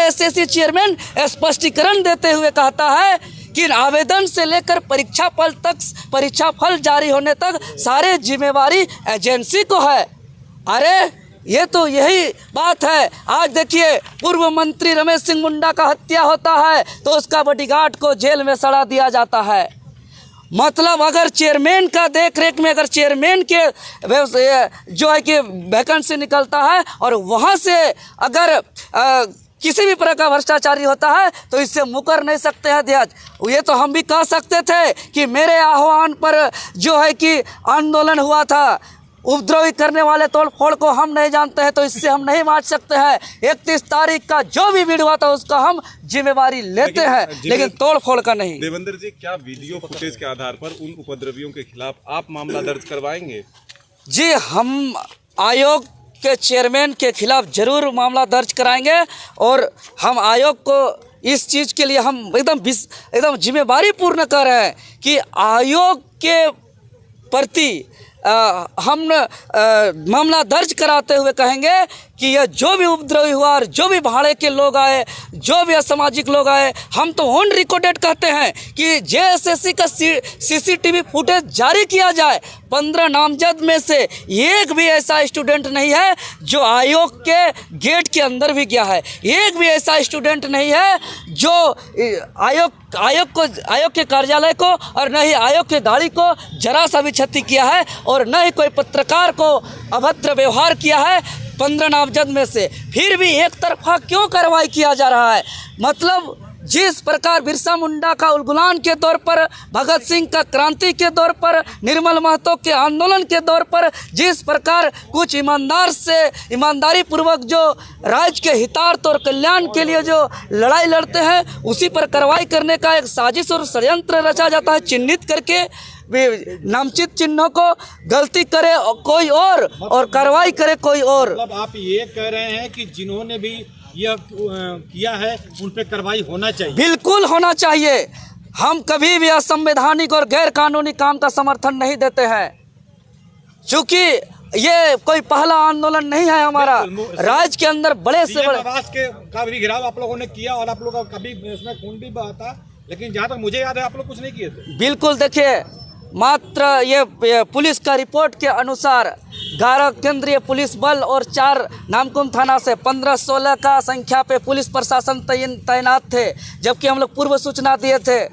JSSC chairman स्पष्टीकरण देते हुए कहता है कि आवेदन से लेकर परीक्षा फल जारी होने तक सारे जिम्मेवारी एजेंसी को है। अरे ये तो यही बात है। आज देखिए, पूर्व मंत्री रमेश सिंह मुंडा का हत्या होता है तो उसका बॉडीगार्ड को जेल में सड़ा दिया जाता है। मतलब अगर चेयरमैन का देख रेख में अगर चेयरमैन के जो है कि वैकेंसी निकलता है और वहाँ से अगर किसी भी प्रकार का भ्रष्टाचारी होता है तो इससे मुकर नहीं सकते हैं अध्यक्ष। ये तो हम भी कह सकते थे कि मेरे आह्वान पर जो है कि आंदोलन हुआ था, उपद्रवी करने वाले तोड़ फोड़ को हम नहीं जानते हैं तो इससे हम नहीं मार सकते हैं। 31 तारीख का जो भी भीड़ हुआ था उसका हम जिम्मेवारी लेते हैं, लेकिन तोड़ फोड़ का नहीं। देवेंद्र जी, क्या वीडियो फुटेज के आधार पर उन उपद्रवियों के खिलाफ आप मामला दर्ज करवाएंगे? जी, हम आयोग के चेयरमैन के खिलाफ जरूर मामला दर्ज कराएंगे और हम आयोग को इस चीज़ के लिए हम एकदम जिम्मेवारी पूर्ण कर रहे हैं कि आयोग के प्रति हम मामला दर्ज कराते हुए कहेंगे कि यह जो भी उपद्रवी हुआ और जो भी भाड़े के लोग आए, जो भी असामाजिक लोग आए, हम तो ऑन रिकॉर्डेड कहते हैं कि जेएसएससी का सीसीटीवी फुटेज जारी किया जाए। 15 नामजद में से एक भी ऐसा स्टूडेंट नहीं है जो आयोग के गेट के अंदर भी गया है। एक भी ऐसा स्टूडेंट नहीं है जो आयोग के कार्यालय को और न ही आयोग के गाड़ी को जरा सा भी क्षति किया है और न ही कोई पत्रकार को अभद्र व्यवहार किया है। 15 नामजद में से फिर भी एक तरफा क्यों कार्रवाई किया जा रहा है? मतलब जिस प्रकार बिरसा मुंडा का उलगुलान के दौर पर, भगत सिंह का क्रांति के दौर पर, निर्मल महतो के आंदोलन के दौर पर जिस प्रकार कुछ ईमानदारी पूर्वक जो राज्य के हितार्थ और कल्याण के लिए जो लड़ाई लड़ते हैं, उसी पर कार्रवाई करने का एक साजिश और षड्यंत्र रचा जाता है। चिन्हित करके नामचित चिन्हों को गलती करे कोई और कार्रवाई करे कोई और। मतलब आप ये कह रहे हैं कि जिन्होंने भी यह किया है उन पे कार्रवाई होना चाहिए? बिल्कुल होना चाहिए। हम कभी भी असंवैधानिक और गैर कानूनी काम का समर्थन नहीं देते हैं, क्योंकि ये कोई पहला आंदोलन नहीं है हमारा। राज्य के अंदर बड़े से बड़े आवास का भी घेराव आप लोगों ने किया और आप लोगों का कभी इसमें खून भी बहा था, लेकिन जहाँ तक मुझे याद है आप लोग कुछ नहीं किए थे। बिल्कुल, देखिए, मात्र ये पुलिस का रिपोर्ट के अनुसार 11 केंद्रीय पुलिस बल और 4 नामकुम थाना से 15-16 का संख्या पे पुलिस प्रशासन तैनात थे, जबकि हम लोग पूर्व सूचना दिए थे।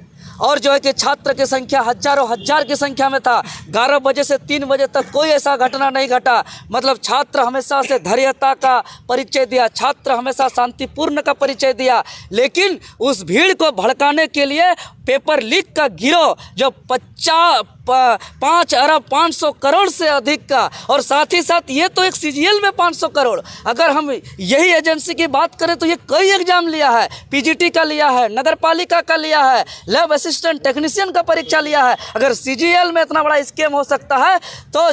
और जो है कि छात्र की संख्या हजारों हजार की संख्या में था। 11 बजे से 3 बजे तक कोई ऐसा घटना नहीं घटा। मतलब छात्र हमेशा से धैर्यता का परिचय दिया, छात्र हमेशा शांतिपूर्ण का परिचय दिया, लेकिन उस भीड़ को भड़काने के लिए पेपर लीक का गिरोह जो 5 अरब 500 करोड़ से अधिक का, और साथ ही साथ ये तो एक सीजीएल में 500 करोड़। अगर हम यही एजेंसी की बात करें तो ये कई एग्जाम लिया है, पीजीटी का लिया है, नगर पालिका का लिया है, लैब असिस्टेंट टेक्नीशियन का परीक्षा लिया है। अगर सीजीएल में इतना बड़ा स्कैम हो सकता है तो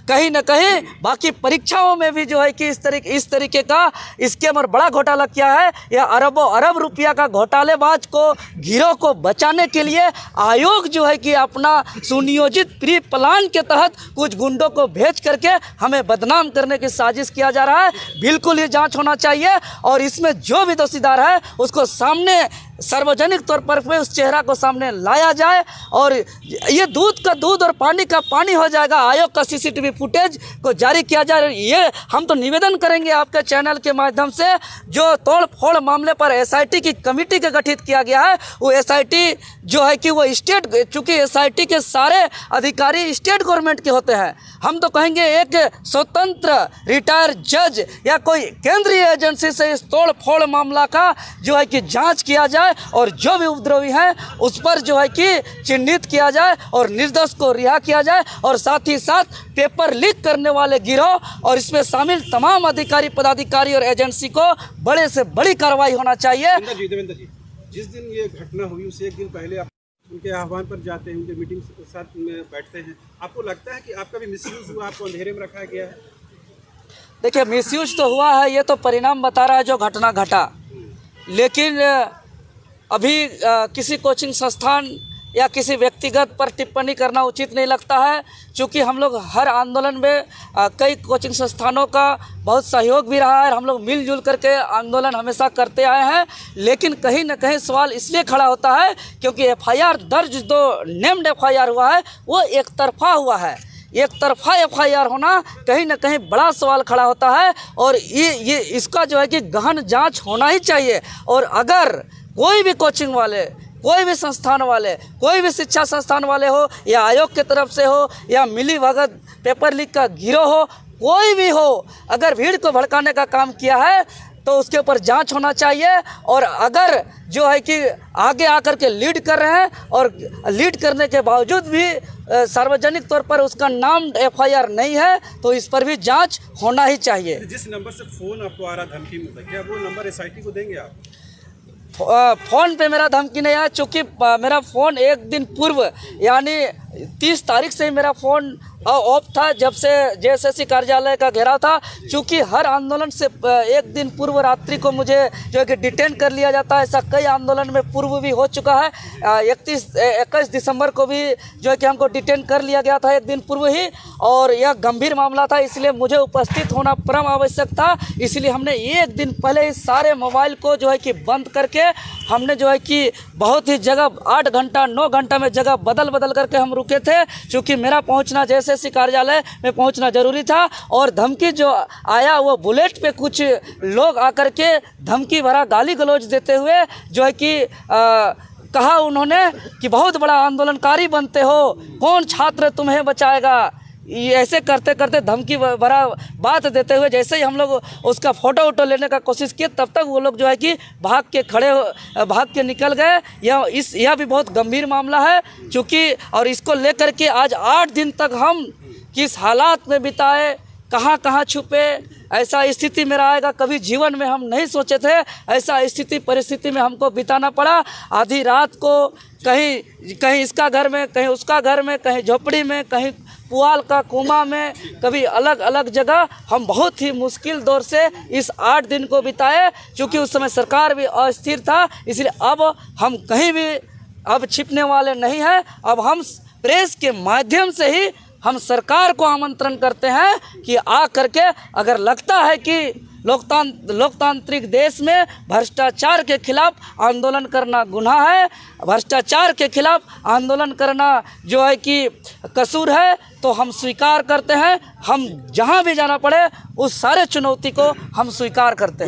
कहीं ना कहीं बाकी परीक्षाओं में भी जो है कि इस तरीके का स्कैम और बड़ा घोटाला किया है। या अरबों अरब रुपया का घोटालेबाज को गिरोह को बचाने के लिए आयोग जो है कि अपना सुनियोजित प्री प्लान के तहत कुछ गुंडों को भेज करके हमें बदनाम करने की साजिश किया जा रहा है। बिल्कुल ये जांच होना चाहिए और इसमें जो भी दोषीदार है उसको सामने सार्वजनिक तौर पर उस चेहरा को सामने लाया जाए और ये दूध का दूध और पानी का पानी हो जाएगा। आयोग का सीसीटीवी फुटेज को जारी किया जाए। ये हम तो निवेदन करेंगे आपके चैनल के माध्यम से, जो तोड़ फोड़ मामले पर एसआईटी की कमेटी का गठित किया गया है, वो एसआईटी जो है कि वो स्टेट, चूँकि एसआईटी के सारे अधिकारी स्टेट गवर्नमेंट के होते हैं, हम तो कहेंगे एक स्वतंत्र रिटायर्ड जज या कोई केंद्रीय एजेंसी से इस तोड़ फोड़ मामला का जो है कि जांच किया जाए और जो भी उपद्रवी हैं उस पर जो है कि चिन्हित किया जाए और निर्दोष को रिहा किया जाए। और साथ ही साथ पेपर लीक करने वाले गिरोह और इसमें शामिल तमाम अधिकारी पदाधिकारी और एजेंसी को बड़े से बड़ी कार्रवाई होना चाहिए। देवेंद्र जी, जिस दिन ये घटना हुई उससे एक दिन पहले आप उनके आह्वान पर जाते हैं, उनके मीटिंग के साथ में बैठते हैं, आपको लगता है कि आपका भी मिसयूज हुआ, आपको अंधेरे में रखा गया है? देखिए, मिसयूज तो हुआ है, ये तो परिणाम बता रहा है जो घटना घटा, लेकिन अभी किसी कोचिंग संस्थान या किसी व्यक्तिगत पर टिप्पणी करना उचित नहीं लगता है, क्योंकि हम लोग हर आंदोलन में कई कोचिंग संस्थानों का बहुत सहयोग भी रहा है और हम लोग मिलजुल करके आंदोलन हमेशा करते आए हैं। लेकिन कहीं न कहीं सवाल इसलिए खड़ा होता है क्योंकि FIR दर्ज जो नेम्ड FIR हुआ है वो एक तरफा हुआ है। एक तरफा FIR होना कहीं न कहीं बड़ा सवाल खड़ा होता है और ये इसका जो है कि गहन जांच होना ही चाहिए। और अगर कोई भी कोचिंग वाले, कोई भी संस्थान वाले, कोई भी शिक्षा संस्थान वाले हो या आयोग की तरफ से हो या मिली भगत पेपर लीक का गिरोह हो, कोई भी हो, अगर भीड़ को भड़काने का काम किया है तो उसके ऊपर जांच होना चाहिए। और अगर जो है कि आगे आकर के लीड कर रहे हैं और लीड करने के बावजूद भी सार्वजनिक तौर पर उसका नाम FIR नहीं है तो इस पर भी जांच होना ही चाहिए। जिस नंबर से फ़ोन आपको आ रहा धमकी में, क्या वो नंबर SIT को देंगे आप? फ़ोन पे मेरा धमकी नहीं आया, चूँकि मेरा फ़ोन एक दिन पूर्व यानी 30 तारीख से ही मेरा फ़ोन ऑफ था, जब से JSSC कार्यालय का घेराव था। चूँकि हर आंदोलन से एक दिन पूर्व रात्रि को मुझे जो है कि डिटेन कर लिया जाता है, ऐसा कई आंदोलन में पूर्व भी हो चुका है। 21 दिसंबर को भी जो है कि हमको डिटेन कर लिया गया था एक दिन पूर्व ही, और यह गंभीर मामला था, इसलिए मुझे उपस्थित होना परम आवश्यक था। इसलिए हमने एक दिन पहले इस सारे मोबाइल को जो है कि बंद करके हमने जो है कि बहुत ही जगह 8 घंटा 9 घंटा में जगह बदल करके हम रुके थे, क्योंकि मेरा पहुंचना JSSC कार्यालय में पहुंचना जरूरी था। और धमकी जो आया वो बुलेट पे कुछ लोग आकर के धमकी भरा गाली गलौज देते हुए जो है कि कहा उन्होंने कि बहुत बड़ा आंदोलनकारी बनते हो, कौन छात्र तुम्हें बचाएगा। ये ऐसे करते करते धमकी भरा बात देते हुए जैसे ही हम लोग उसका फ़ोटो लेने का कोशिश किए, तब तक वो लोग जो है कि भाग के निकल गए। यह भी बहुत गंभीर मामला है, क्योंकि और इसको लेकर के आज 8 दिन तक हम किस हालात में बिताए, कहाँ छुपे, ऐसा स्थिति मेरा आएगा कभी जीवन में हम नहीं सोचे थे। ऐसा परिस्थिति में हमको बिताना पड़ा। आधी रात को कहीं इसका घर में, कहीं उसका घर में, कहीं झोपड़ी में, कहीं पुआल का कुआं में, कभी अलग अलग जगह। हम बहुत ही मुश्किल दौर से इस 8 दिन को बिताए, क्योंकि उस समय सरकार भी अस्थिर था। इसलिए अब हम कहीं भी अब छिपने वाले नहीं हैं। अब हम प्रेस के माध्यम से ही हम सरकार को आमंत्रण करते हैं कि आ करके अगर लगता है कि लोकतांत्रिक देश में भ्रष्टाचार के खिलाफ आंदोलन करना गुनाह है, भ्रष्टाचार के खिलाफ आंदोलन करना जो है कि कसूर है, तो हम स्वीकार करते हैं। हम जहां भी जाना पड़े उस सारे चुनौती को हम स्वीकार करते हैं।